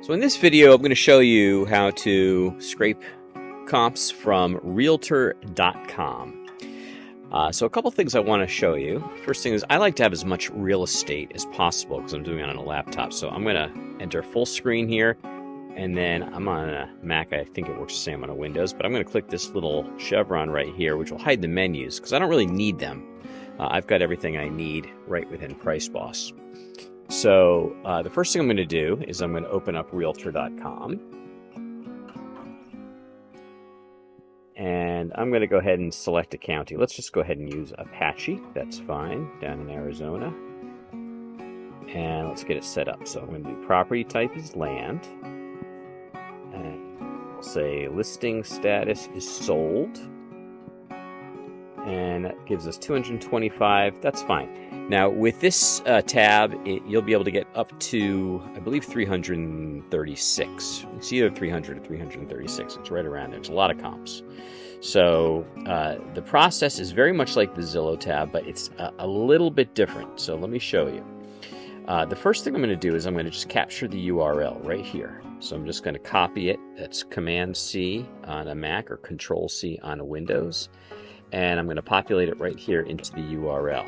So in this video, I'm going to show you how to scrape comps from Realtor.com. So a couple things I want to show you. First thing is I like to have as much real estate as possible because I'm doing it on a laptop. So I'm going to enter full screen here, and then I'm on a Mac. I think it works the same on a Windows, but I'm going to click this little chevron right here, which will hide the menus because I don't really need them. I've got everything I need right within Price Boss. So the first thing I'm going to do is I'm going to open up Realtor.com. And I'm going to go ahead and select a county. Let's just go ahead and use Apache. That's fine, down in Arizona. And let's get it set up. So I'm going to do property type is land. And we'll say listing status is sold. And that gives us 225. That's fine. Now, with this tab, you'll be able to get up to, I believe, 336. It's either 300 or 336. It's right around there. It's a lot of comps. So the process is very much like the Zillow tab, but it's a little bit different. So let me show you. The first thing I'm going to do is I'm going to just capture the URL right here. So I'm just going to copy it. That's Command-C on a Mac or Control-C on a Windows. And I'm going to populate it right here into the URL.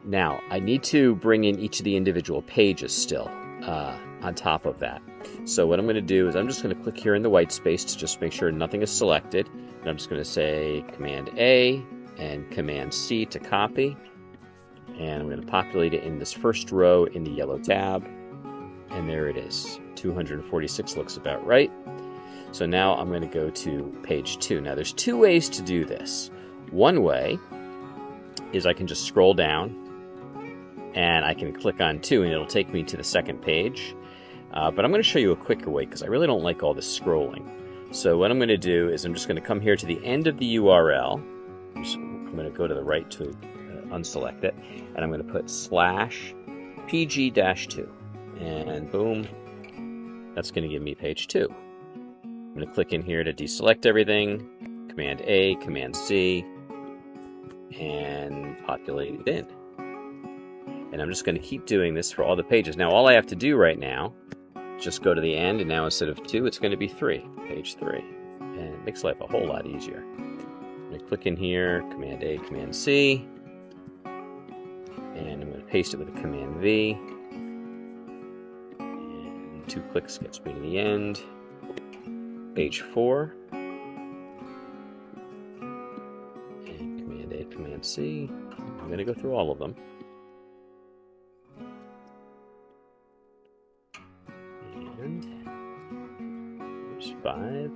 Now, I need to bring in each of the individual pages still on top of that. So what I'm going to do is I'm just going to click here in the white space to just make sure nothing is selected. And I'm just going to say Command-A and Command-C to copy. And I'm going to populate it in this first row in the yellow tab. And there it is. 246 looks about right. So now I'm going to go to page 2. Now there's two ways to do this. One way is I can just scroll down and I can click on 2 and it'll take me to the second page. But I'm going to show you a quicker way because I really don't like all this scrolling. So what I'm going to do is I'm just going to come here to the end of the URL. I'm going to go to the right to unselect it. And I'm going to put /pg-2. And boom, that's going to give me page 2. I'm going to click in here to deselect everything, Command-A, Command-C, and populate it in. And I'm just going to keep doing this for all the pages. Now, all I have to do right now is just go to the end, and now instead of 2, it's going to be 3, page 3. And it makes life a whole lot easier. I'm going to click in here, Command-A, Command-C, and I'm going to paste it with a Command-V. And 2 clicks gets me to the end. Page 4, and Command-A, Command-C. I'm going to go through all of them. And there's 5.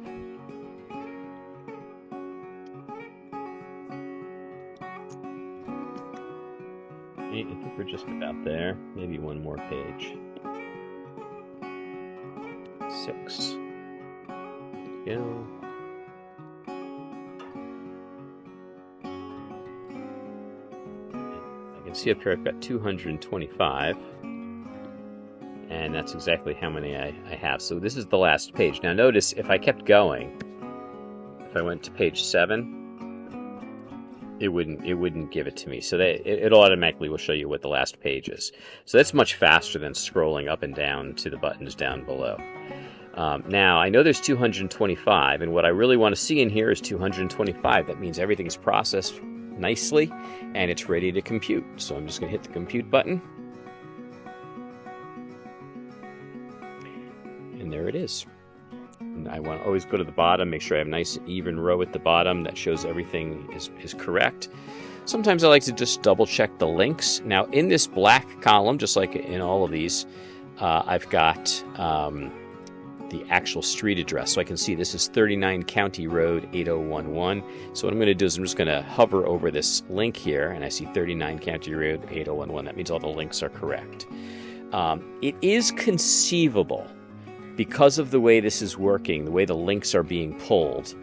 I think we're just about there. Maybe one more page. 6. Go. I can see up here I've got 225, and that's exactly how many I have. So this is the last page. Now notice if I kept going, if I went to page 7, it wouldn't give it to me. So it automatically will show you what the last page is. So that's much faster than scrolling up and down to the buttons down below. Now, I know there's 225, and what I really want to see in here is 225. That means everything's processed nicely, and it's ready to compute. So I'm just going to hit the compute button. And there it is. And I want to always go to the bottom, make sure I have a nice even row at the bottom that shows everything is correct. Sometimes I like to just double check the links. Now, in this black column, just like in all of these, I've got the actual street address. So I can see this is 39 County Road 8011. So what I'm going to do is I'm just going to hover over this link here, and I see 39 County Road 8011. That means all the links are correct. It is conceivable, because of the way this is working, the way the links are being pulled,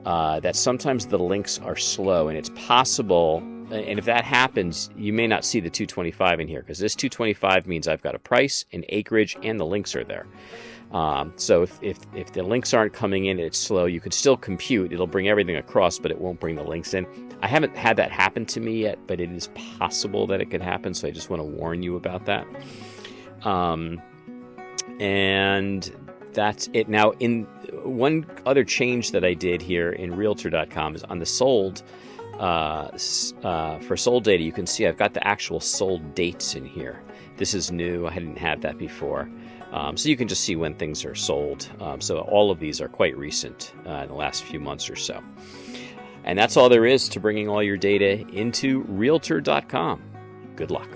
that sometimes the links are slow, and it's possible, and if that happens, you may not see the 225 in here, because this 225 means I've got a price, an acreage, and the links are there. So if the links aren't coming in, it's slow, you could still compute. It'll bring everything across, but it won't bring the links in. I haven't had that happen to me yet, but it is possible that it could happen, so I just want to warn you about that. And that's it. Now, in one other change that I did here in Realtor.com is on the sold, for sold data, you can see I've got the actual sold dates in here. This is new. I hadn't had that before. So you can just see when things are sold. So all of these are quite recent in the last few months or so. And that's all there is to bringing all your data into Realtor.com. Good luck.